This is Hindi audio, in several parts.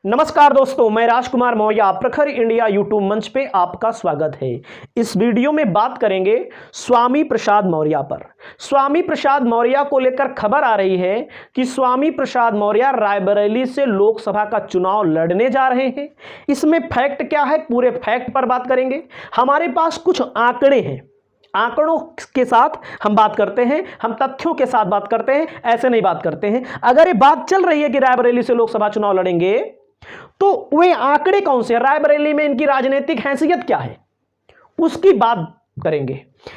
नमस्कार दोस्तों, मैं राजकुमार मौर्य प्रखर इंडिया यूट्यूब मंच पे आपका स्वागत है। इस वीडियो में बात करेंगे स्वामी प्रसाद मौर्य पर। स्वामी प्रसाद मौर्य को लेकर खबर आ रही है कि स्वामी प्रसाद मौर्य रायबरेली से लोकसभा का चुनाव लड़ने जा रहे हैं। इसमें फैक्ट क्या है, पूरे फैक्ट पर बात करेंगे। हमारे पास कुछ आंकड़े हैं, आंकड़ों के साथ हम बात करते हैं, हम तथ्यों के साथ बात करते हैं, ऐसे नहीं बात करते हैं। अगर ये बात चल रही है कि रायबरेली से लोकसभा चुनाव लड़ेंगे तो वे आंकड़े कौन से, रायबरेली में इनकी राजनीतिक हैसियत क्या है, उसकी बात करेंगे।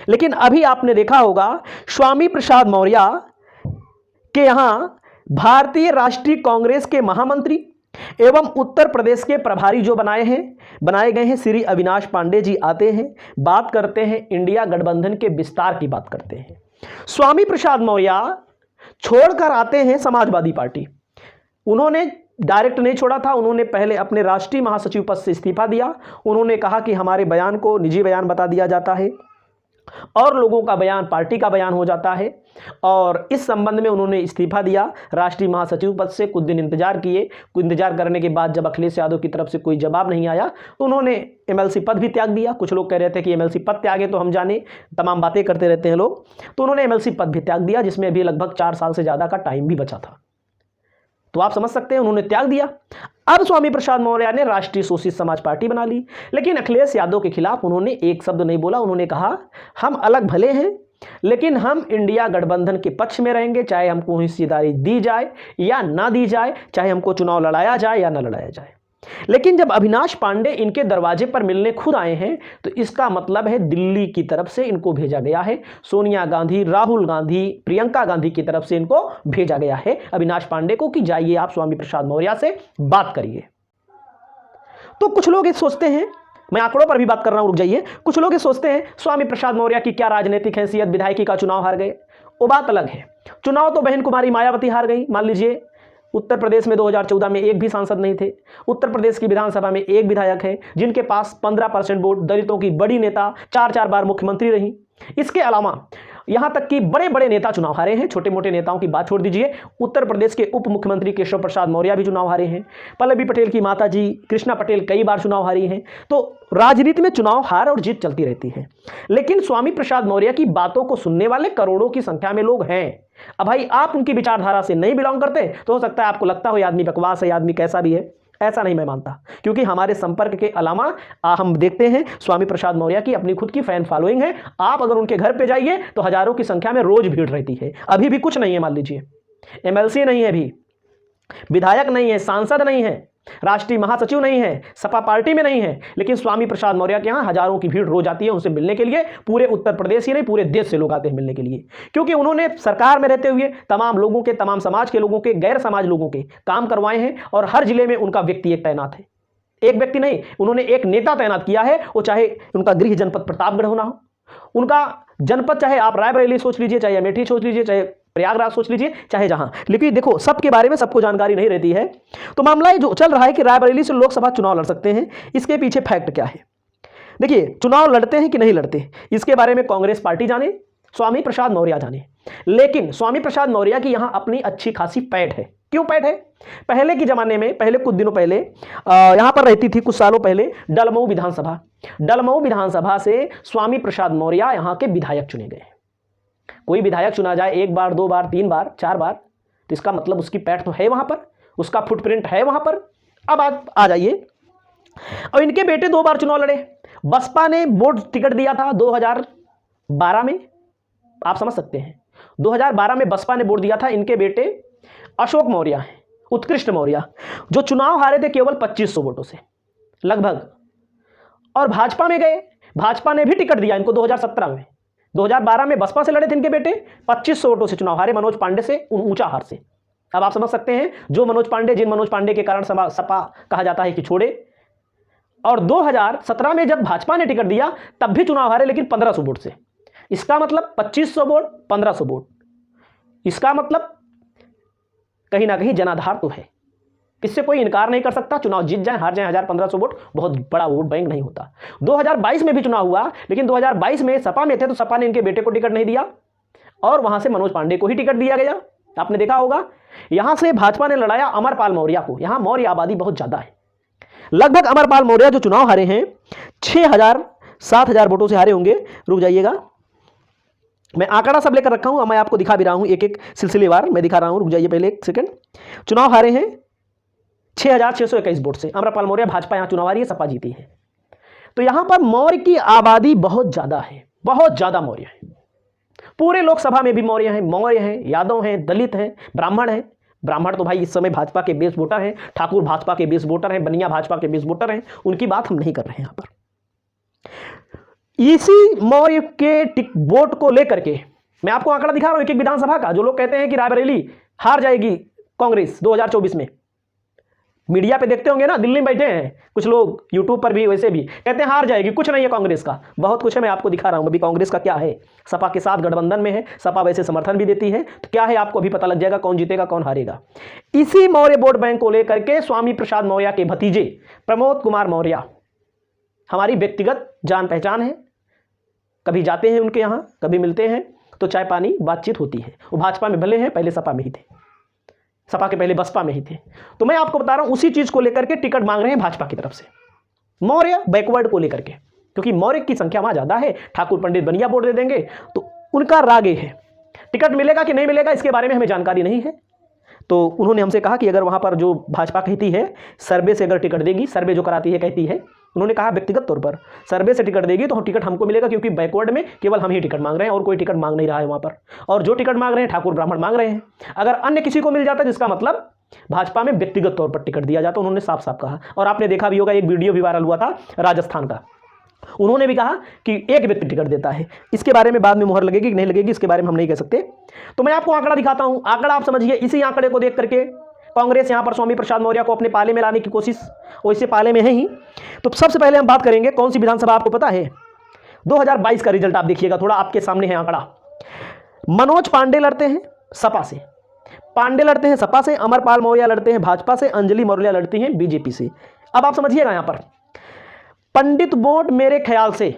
लेकिन अभी आपने देखा होगा स्वामी प्रसाद मौर्य के यहां भारतीय राष्ट्रीय कांग्रेस के महामंत्री एवं उत्तर प्रदेश के प्रभारी जो बनाए गए हैं श्री अविनाश पांडे जी आते हैं, बात करते हैं इंडिया गठबंधन के विस्तार की बात करते हैं। स्वामी प्रसाद मौर्य छोड़कर आते हैं समाजवादी पार्टी। उन्होंने डायरेक्ट नहीं छोड़ा था, उन्होंने पहले अपने राष्ट्रीय महासचिव पद से इस्तीफा दिया। उन्होंने कहा कि हमारे बयान को निजी बयान बता दिया जाता है और लोगों का बयान पार्टी का बयान हो जाता है, और इस संबंध में उन्होंने इस्तीफा दिया राष्ट्रीय महासचिव पद से। कुछ दिन इंतजार किए, इंतजार करने के बाद जब अखिलेश यादव की तरफ से कोई जवाब नहीं आया तो उन्होंने एमएलसी पद भी त्याग दिया। कुछ लोग कह रहे थे कि एमएलसी पद त्यागे तो हम जाने, तमाम बातें करते रहते हैं लोग, तो उन्होंने एमएलसी पद भी त्याग दिया, जिसमें अभी लगभग 4 साल से ज़्यादा का टाइम भी बचा था। तो आप समझ सकते हैं उन्होंने त्याग दिया। अब स्वामी प्रसाद मौर्य ने राष्ट्रीय शोषित समाज पार्टी बना ली, लेकिन अखिलेश यादव के खिलाफ उन्होंने एक शब्द नहीं बोला। उन्होंने कहा हम अलग भले हैं लेकिन हम इंडिया गठबंधन के पक्ष में रहेंगे, चाहे हमको हिस्सेदारी दी जाए या ना दी जाए, चाहे हमको चुनाव लड़ाया जाए या ना लड़ाया जाए। लेकिन जब अविनाश पांडे इनके दरवाजे पर मिलने खुद आए हैं तो इसका मतलब है दिल्ली की तरफ से इनको भेजा गया है। सोनिया गांधी, राहुल गांधी, प्रियंका गांधी की तरफ से इनको भेजा गया है अविनाश पांडे को कि जाइए आप स्वामी प्रसाद मौर्य से बात करिए। तो कुछ लोग ये सोचते हैं, मैं आंकड़ों पर भी बात कर रहा हूं, रुक जाइए। कुछ लोग ये सोचते हैं स्वामी प्रसाद मौर्य की क्या राजनीतिक हैसियत, विधायकी का चुनाव हार गए, वो बात अलग है। चुनाव तो बहन कुमारी मायावती हार गई। मान लीजिए उत्तर प्रदेश में 2014 में एक भी सांसद नहीं थे। उत्तर प्रदेश की विधानसभा में एक विधायक है जिनके पास 15% वोट, दलितों की बड़ी नेता, 4 बार मुख्यमंत्री रही। इसके अलावा यहां तक कि बड़े बड़े नेता चुनाव हारे हैं। छोटे मोटे नेताओं की बात छोड़ दीजिए, उत्तर प्रदेश के उप मुख्यमंत्री केशव प्रसाद मौर्य भी चुनाव हारे हैं। पल्लवी पटेल की माता जी कृष्णा पटेल कई बार चुनाव हारी हैं। तो राजनीति में चुनाव हार और जीत चलती रहती है। लेकिन स्वामी प्रसाद मौर्य की बातों को सुनने वाले करोड़ों की संख्या में लोग हैं। अब भाई आप उनकी विचारधारा से नहीं बिलोंग करते तो हो सकता है आपको लगता हो ये आदमी बकवास है, ये आदमी कैसा भी है। ऐसा नहीं मैं मानता, क्योंकि हमारे संपर्क के अलावा हम देखते हैं स्वामी प्रसाद मौर्य की अपनी खुद की फैन फॉलोइंग है। आप अगर उनके घर पे जाइए तो हजारों की संख्या में रोज भीड़ रहती है। अभी भी कुछ नहीं है, मान लीजिए एमएलसी नहीं है, भी विधायक नहीं है, सांसद नहीं है, राष्ट्रीय महासचिव नहीं है, सपा पार्टी में नहीं है, लेकिन स्वामी प्रसाद मौर्य के यहां हजारों की भीड़ रोज आती है उनसे मिलने के लिए। पूरे उत्तर प्रदेश ही नहीं, पूरे देश से लोग आते हैं मिलने के लिए, क्योंकि उन्होंने सरकार में रहते हुए तमाम लोगों के, तमाम समाज के लोगों के, गैर समाज लोगों के काम करवाए हैं। और हर जिले में उनका व्यक्ति एक तैनात है, एक व्यक्ति नहीं, उन्होंने एक नेता तैनात किया है। वो चाहे उनका गृह जनपद प्रतापगढ़ होना हो, उनका जनपद चाहे आप रायबरेली सोच लीजिए, चाहे अमेठी सोच लीजिए, चाहे प्रयागराज सोच लीजिए, चाहे जहां। लेकिन देखो सबके बारे में सबको जानकारी नहीं रहती है। तो मामला जो चल रहा है कि रायबरेली से लोकसभा चुनाव लड़ सकते हैं, इसके पीछे फैक्ट क्या है। देखिए, चुनाव लड़ते हैं कि नहीं लड़ते इसके बारे में कांग्रेस पार्टी जाने, स्वामी प्रसाद मौर्य जाने। लेकिन स्वामी प्रसाद मौर्य की यहां अपनी अच्छी खासी पैठ है। क्यों पैठ है? पहले के जमाने में, पहले कुछ दिनों पहले यहां पर रहती थी, कुछ सालों पहले डलमऊ विधानसभा। डलमऊ विधानसभा से स्वामी प्रसाद मौर्य यहां के विधायक चुने गए। कोई विधायक चुना जाए 1 बार, 2 बार, 3 बार, 4 बार, तो इसका मतलब उसकी पैठ तो है वहां पर, उसका फुटप्रिंट है वहां पर। अब आ जाइए, और इनके बेटे 2 बार चुनाव लड़े। बसपा ने बोर्ड टिकट दिया था 2012 में, आप समझ सकते हैं 2012 में बसपा ने वोट दिया था। इनके बेटे अशोक मौर्य, उत्कृष्ट मौर्य, जो चुनाव हारे थे केवल 2500 वोटों से लगभग, और भाजपा में गए। भाजपा ने भी टिकट दिया इनको 2017 में। 2012 में बसपा से लड़े थे इनके बेटे, 2500 वोटों से चुनाव हारे, मनोज पांडे से ऊंचा हार से। अब आप समझ सकते हैं जिन मनोज पांडे के कारण सपा कहा जाता है कि छोड़े। और 2017 में जब भाजपा ने टिकट दिया तब भी चुनाव हारे, लेकिन 1500 वोट से। इसका मतलब 2500 वोट, 1500 वोट, इसका मतलब कहीं ना कहीं जनाधार तो है। इससे कोई इनकार नहीं कर सकता। चुनाव जीत जाए हार जाए 1000-1500 वोट बहुत बड़ा वोट बैंक नहीं होता। 2022 में भी चुनाव हुआ, लेकिन 2022 में सपा में थे तो सपा ने इनके बेटे को टिकट नहीं दिया और वहां से मनोज पांडे को ही टिकट दिया गया। आपने देखा होगा, यहां से भाजपा ने लड़ाया अमरपाल मौर्य को। यहां मौर्य आबादी बहुत ज्यादा है। लगभग अमरपाल मौर्य जो चुनाव हारे हैं 6,000 7,000 वोटों से हारे होंगे। रुक जाइएगा, मैं आंकड़ा सब लेकर रखा हूं, मैं आपको दिखा भी रहा हूं, एक एक सिलसिलेवार मैं दिखा रहा हूं। रुक जाइए पहले एक सेकंड। चुनाव हारे हैं 6,621 वोट से अमरपाल मौर्य। भाजपा यहां चुनाव हारी है, सपा जीती है। तो यहां पर मौर्य की आबादी बहुत ज्यादा है, बहुत ज्यादा मौर्य है। पूरे लोकसभा में भी मौर्य हैं, मौर्य हैं, यादव हैं, दलित हैं, ब्राह्मण हैं। ब्राह्मण तो भाई इस समय भाजपा के बेस वोटर हैं, ठाकुर भाजपा के बेस वोटर हैं, बनिया भाजपा के बेस वोटर हैं, उनकी बात हम नहीं कर रहे हैं यहां पर। इसी मौर्य के वोट को लेकर के मैं आपको आंकड़ा दिखा रहा हूं एक एक विधानसभा का। जो लोग कहते हैं कि रायबरेली हार जाएगी कांग्रेस 2024 में, मीडिया पे देखते होंगे ना, दिल्ली में बैठे हैं कुछ लोग, यूट्यूब पर भी वैसे भी कहते हैं हार जाएगी। कुछ नहीं है कांग्रेस का, बहुत कुछ है, मैं आपको दिखा रहा हूं। अभी कांग्रेस का क्या है, सपा के साथ गठबंधन में है, सपा वैसे समर्थन भी देती है, तो क्या है आपको अभी पता लग जाएगा कौन जीतेगा कौन हारेगा। इसी मौर्य वोट बैंक को लेकर के स्वामी प्रसाद मौर्य के भतीजे प्रमोद कुमार मौर्य हमारी व्यक्तिगत जान पहचान है। कभी जाते हैं उनके यहाँ, कभी मिलते हैं, तो चाय पानी बातचीत होती है। वो भाजपा में भले हैं, पहले सपा में ही थे, सपा के पहले बसपा में ही थे। तो मैं आपको बता रहा हूं उसी चीज को लेकर के टिकट मांग रहे हैं भाजपा की तरफ से, मौर्य बैकवर्ड को लेकर के, क्योंकि मौर्य की संख्या वहां ज्यादा है। ठाकुर पंडित बनिया वोट दे देंगे तो उनका रागे है। टिकट मिलेगा कि नहीं मिलेगा इसके बारे में हमें जानकारी नहीं है। तो उन्होंने हमसे कहा कि अगर वहां पर जो भाजपा कहती है सर्वे से अगर टिकट देगी, सर्वे जो कराती है कहती है, उन्होंने कहा व्यक्तिगत तौर पर सर्वे से टिकट देगी तो टिकट हमको मिलेगा, क्योंकि बैकवर्ड में केवल हम ही टिकट मांग रहे हैं और कोई टिकट मांग नहीं रहा है वहां पर। और जो टिकट मांग रहे हैं ठाकुर ब्राह्मण मांग रहे हैं। अगर अन्य किसी को मिल जाता है जिसका मतलब भाजपा में व्यक्तिगत तौर पर टिकट दिया जाता, उन्होंने साफ साफ कहा। और आपने देखा भी होगा, एक वीडियो भी वायरल हुआ था राजस्थान का, उन्होंने भी कहा कि एक व्यक्ति टिकट देता है। इसके बारे में बाद में मुहर लगेगी कि नहीं लगेगी इसके बारे में हम नहीं कह सकते। तो मैं आपको आंकड़ा दिखाता हूं, आंकड़ा आप समझिए। इसी आंकड़े को देख करके कांग्रेस यहां पर स्वामी प्रसाद मौर्य को अपने पाले में लाने की कोशिश, वैसे पाले में है ही। तो सबसे पहले हम बात करेंगे कौन सी विधानसभा आपको पता है। 2022 का रिजल्ट आप देखिएगा, थोड़ा आपके सामने है आंकड़ा। मनोज पांडे लड़ते हैं सपा से, पांडे लड़ते हैं सपा से, अमरपाल मौर्य लड़ते हैं भाजपा से, अंजलि मौर्य लड़ती हैं बीजेपी से। अब आप समझिएगा यहां पर पंडित वोट मेरे ख्याल से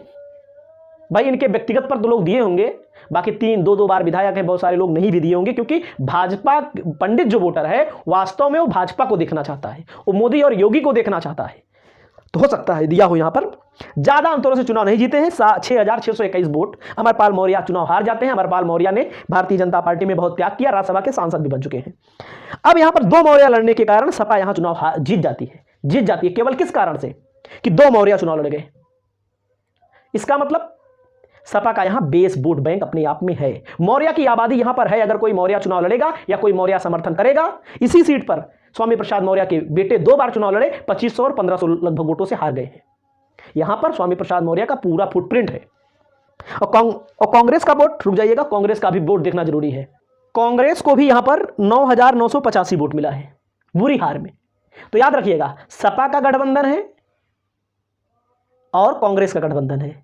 भाई इनके व्यक्तिगत पर तो लोग दिए होंगे, बाकी 3-2 बार विधायक हैं, बहुत सारे लोग नहीं भी दिए होंगे, क्योंकि भाजपा पंडित जो वोटर है वास्तव में वो भाजपा को देखना चाहता है, वो मोदी और योगी को देखना चाहता है। तो हो सकता है दिया हो। यहां पर ज्यादा अंतरों से चुनाव नहीं जीते हैं, 6,621 वोट। अमरपाल मौर्य चुनाव हार जाते हैं। अमरपाल मौर्य ने भारतीय जनता पार्टी में बहुत त्याग किया, राज्यसभा के सांसद भी बन चुके हैं। अब यहां पर 2 मौर्य लड़ने के कारण सपा यहां चुनाव जीत जाती है। केवल किस कारण से कि 2 मौर्य चुनाव लड़ गए। इसका मतलब सपा का यहां बेस वोट बैंक अपने आप में है, मौर्य की आबादी यहां पर है। अगर कोई मौर्य चुनाव लड़ेगा या कोई मौर्य समर्थन करेगा, इसी सीट पर स्वामी प्रसाद मौर्य के बेटे 2 बार चुनाव लड़े, 2500 और 1500 लगभग वोटों से हार गए हैं। यहां पर स्वामी प्रसाद मौर्य का पूरा फुटप्रिंट है। और कांग्रेस का वोट, रुक जाइएगा, कांग्रेस का भी वोट देखना जरूरी है। कांग्रेस को भी यहां पर 9,985 वोट मिला है बुरी हार में। तो याद रखिएगा, सपा का गठबंधन है और कांग्रेस का गठबंधन है।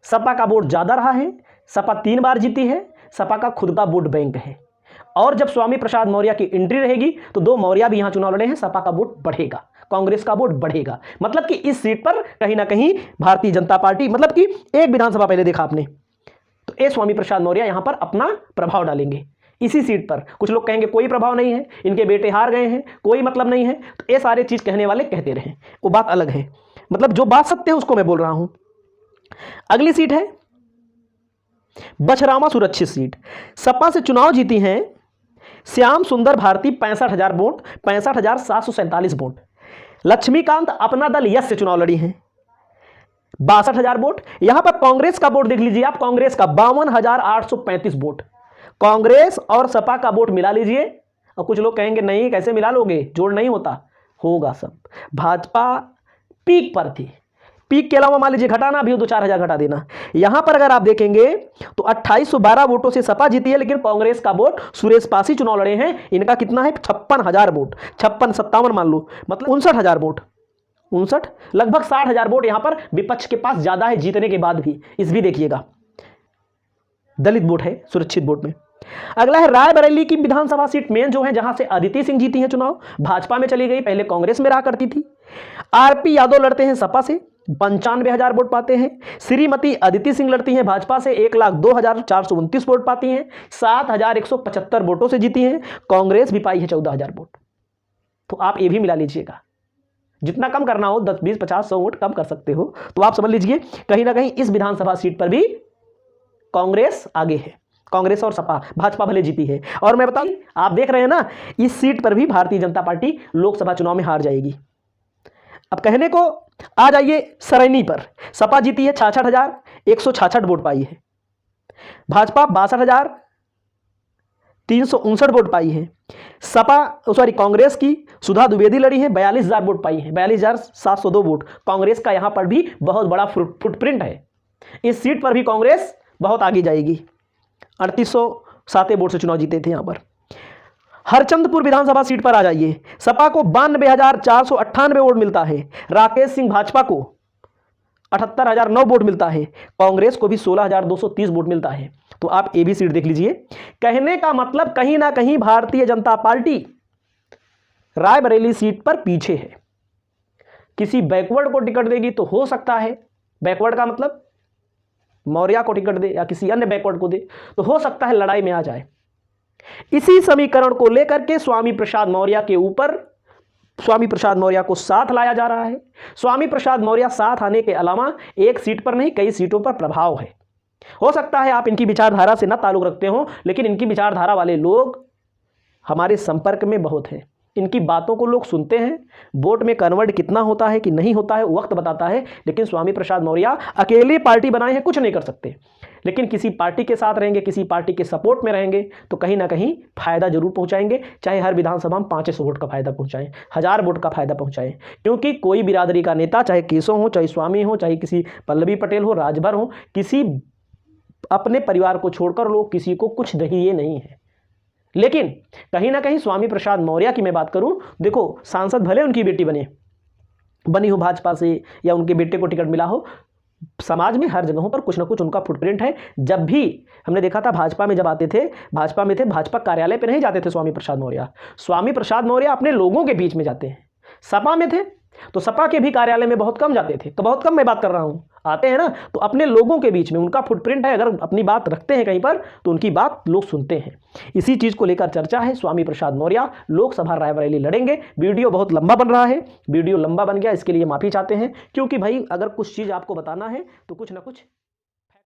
सपा का वोट ज्यादा रहा है, सपा 3 बार जीती है, सपा का खुद का वोट बैंक है। और जब स्वामी प्रसाद मौर्य की एंट्री रहेगी तो 2 मौर्य भी यहां चुनाव लड़े हैं, सपा का वोट बढ़ेगा, कांग्रेस का वोट बढ़ेगा। मतलब कि इस सीट पर कहीं ना कहीं भारतीय जनता पार्टी, मतलब कि एक विधानसभा पहले देखा आपने, तो ए स्वामी प्रसाद मौर्य यहां पर अपना प्रभाव डालेंगे इसी सीट पर। कुछ लोग कहेंगे कोई प्रभाव नहीं है, इनके बेटे हार गए हैं, कोई मतलब नहीं है, तो ये सारे चीज कहने वाले कहते रहे, वो बात अलग है। मतलब जो बात सत्य है उसको मैं बोल रहा हूं। अगली सीट है बछरामा सुरक्षित सीट। सपा से चुनाव जीती हैं श्याम सुंदर भारती 65,000 वोट, 65,747 वोट। लक्ष्मीकांत अपना दल यस से चुनाव लड़ी हैं 62,000 वोट। यहां पर कांग्रेस का वोट देख लीजिए आप, कांग्रेस का 52,835 वोट। कांग्रेस और सपा का वोट मिला लीजिए। और कुछ लोग कहेंगे नहीं कैसे मिला लोगे, जोड़ नहीं होता, होगा सब। भाजपा पीक पर थी, पीक के अलावा मान लीजिए घटाना भी हो 2-4 हजार घटा देना। यहां पर अगर आप देखेंगे तो 2812 वोटों से सपा जीती है, लेकिन कांग्रेस का वोट, सुरेश पासी चुनाव लड़े हैं, इनका कितना है 56,000 वोट, 56-57 मान लो, मतलब 59,000 वोट, 59 लगभग 60,000 वोट यहां पर विपक्ष के पास ज्यादा है जीतने के बाद भी। इस भी देखिएगा, दलित वोट है सुरक्षित वोट में। अगला है रायबरेली की विधानसभा सीट मेन जो है, जहां से अदिति सिंह जीती है चुनाव, भाजपा में चली गई, पहले कांग्रेस में रहा करती थी। आरपी यादव लड़ते हैं सपा से, 95,000 वोट पाते हैं। श्रीमती अदिति सिंह लड़ती हैं भाजपा से, 1,02,429 वोट पाती हैं, 7,175 वोटों से जीती हैं। कांग्रेस भी पाई है 14,000 वोट। तो आप ये भी मिला लीजिएगा, जितना कम करना हो 10, 20, 50, 100 वोट कम कर सकते हो। तो आप समझ लीजिए कहीं ना कहीं इस विधानसभा सीट पर भी कांग्रेस आगे है। कांग्रेस और सपा, भाजपा भले जीती है। और मैं बताऊं, आप देख रहे हैं ना, इस सीट पर भी भारतीय जनता पार्टी लोकसभा चुनाव में हार जाएगी। अब कहने को आ जाइए सरैनी पर, सपा जीती है 66,166 वोट पाई है, भाजपा 62,359 वोट पाई है, कांग्रेस की सुधा द्विवेदी लड़ी है, 42,000 वोट पाई है, 42,702 वोट। कांग्रेस का यहां पर भी बहुत बड़ा फुटप्रिंट है। इस सीट पर भी कांग्रेस बहुत आगे जाएगी, 3807 वोट से चुनाव जीते थे यहां पर। हरचंदपुर विधानसभा सीट पर आ जाइए, सपा को 92,498 वोट मिलता है, राकेश सिंह भाजपा को 78,009 वोट मिलता है, कांग्रेस को भी 16,230 वोट मिलता है। तो आप ये भी सीट देख लीजिए। कहने का मतलब कहीं ना कहीं भारतीय जनता पार्टी रायबरेली सीट पर पीछे है। किसी बैकवर्ड को टिकट देगी तो हो सकता है, बैकवर्ड का मतलब मौर्य को टिकट दे या किसी अन्य बैकवर्ड को दे, तो हो सकता है लड़ाई में आ जाए। इसी समीकरण को लेकर के स्वामी प्रसाद मौर्य के ऊपर स्वामी प्रसाद मौर्य को साथ लाया जा रहा है। स्वामी प्रसाद मौर्य साथ आने के अलावा एक सीट पर नहीं, कई सीटों पर प्रभाव है। हो सकता है आप इनकी विचारधारा से ना ताल्लुक रखते हो, लेकिन इनकी विचारधारा वाले लोग हमारे संपर्क में बहुत हैं। इनकी बातों को लोग सुनते हैं। वोट में कन्वर्ट कितना होता है कि नहीं होता है वक्त बताता है, लेकिन स्वामी प्रसाद मौर्य अकेले पार्टी बनाए हैं, कुछ नहीं कर सकते। लेकिन किसी पार्टी के साथ रहेंगे, किसी पार्टी के सपोर्ट में रहेंगे तो कहीं ना कहीं फायदा जरूर पहुंचाएंगे। चाहे हर विधानसभा में 500 वोट का फायदा पहुंचाएं, 1000 वोट का फायदा पहुंचाएं, क्योंकि कोई बिरादरी का नेता, चाहे केशव हो, चाहे स्वामी हो, चाहे किसी पल्लवी पटेल हो, राजभर हो, किसी अपने परिवार को छोड़कर लोग किसी को कुछ दिए नहीं है। लेकिन कहीं ना कहीं स्वामी प्रसाद मौर्य की मैं बात करूं, देखो सांसद भले उनकी बेटी बनी हो भाजपा से या उनके बेटे को टिकट मिला हो, समाज में हर जगहों पर कुछ ना कुछ उनका फुटप्रिंट है। जब भी हमने देखा था भाजपा में जब आते थे, भाजपा कार्यालय पे नहीं जाते थे स्वामी प्रसाद मौर्य। स्वामी प्रसाद मौर्य अपने लोगों के बीच में जाते हैं। सपा में थे तो सपा के भी कार्यालय में बहुत कम जाते थे, तो बहुत कम मैं बात कर रहा हूं, आते हैं ना, तो अपने लोगों के बीच में उनका फुटप्रिंट है। अगर अपनी बात रखते हैं कहीं पर तो उनकी बात लोग सुनते हैं। इसी चीज को लेकर चर्चा है। स्वामी प्रसाद मौर्य लोकसभा रायबरेली लड़ेंगे। वीडियो बहुत लंबा बन रहा है, वीडियो लंबा बन गया, इसके लिए माफी चाहते हैं, क्योंकि भाई अगर कुछ चीज आपको बताना है तो कुछ ना कुछ